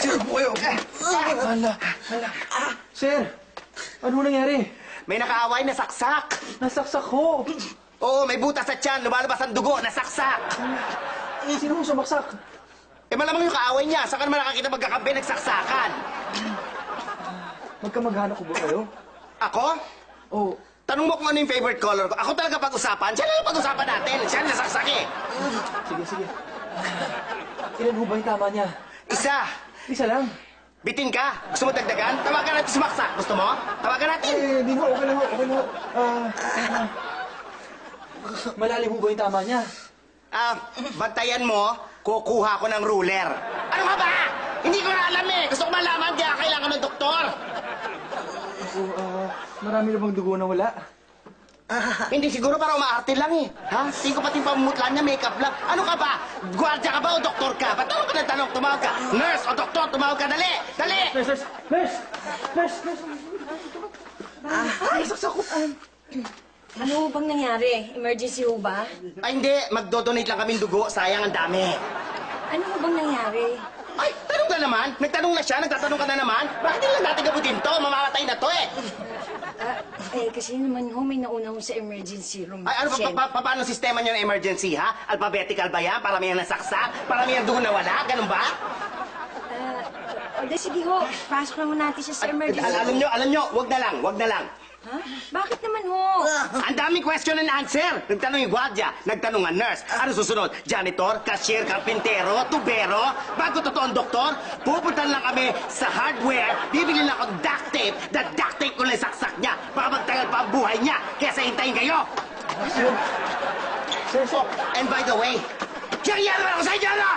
Sir, po kayo. Hala. Sir, ano nangyari? May nakaaway na saksak. Nasaksak ko. Oo, may butas sa tiyan, lumalabas ang dugo, nasaksak. Sino mo sumaksak? Eh, malamang yung kaaway niya. Saan ka naman nakakita magkakabe, nagsaksakan? Magkamag-anak ko ba kayo? Ako? Oh, Tanong mo kung ano yung favorite color ko. Ako talaga pag-usapan. Siya lang pag-usapan natin. Siya ang nasaksak eh. sige. Ilan ho ba yung tama niya? Isa lang. Bitin ka. Gusto mo dagdagan? Tawagan natin sumaksak. Gusto mo? Tawagan natin. Di ho. Okay lang ho. Malalim ho ba yung tama niya? Bantayan mo, kukuha ko ng ruler. Ano ka ba? Hindi ko na alam eh. Gusto ko malaman kaya kailangan ng doktor. Marami na bang dugo na wala? Hindi siguro para umaarte lang eh. Ha? Tingin ko pati pamumutla niya, makeup lang. Ano ka ba? Gwardiya ka ba o doktor ka? Ba't tanong ka ng tanong? Tumawag ka. Nurse o doktor, tumawag ka. Dali! Dali! Nurse! Nasaksak ko. Ano bang nangyari? Emergency ho ba? Ay hindi, magdodonate lang kaming dugo. Sayang ang dami. Ano bang nangyari? Ay, tanong ka naman. Nagtanong na siya, nagtatanong ka na naman. Bakit hindi lang natin gabutin to? Mamamatay na to eh. Kasi naman ho, may nauna ho sa emergency room. Ay, ano paano sistema niyo ng emergency, ha? Alphabetical ba yan? Parami ang nasaksak? Parami ang dugo na wala? Ganun ba? Sige ho, pasok na ho natin siya sa emergency room. Alam nyo, wag na lang. Ha? Bakit naman ho? Ang daming question and answer. Nagtanong yung gwardiya, nagtanong ang nurse. Ano susunod? Janitor, cashier, karpintero, tubero? Bago totoong doktor, pupunta lang kami sa hardware, bibili lang ako duct tape, duct tape ko lang yung saksak niya. Baka magtagal pa ang buhay niya, kaya sa hintayin kayo. Sir. And by the way, kaya naman ako sa inyo, ano?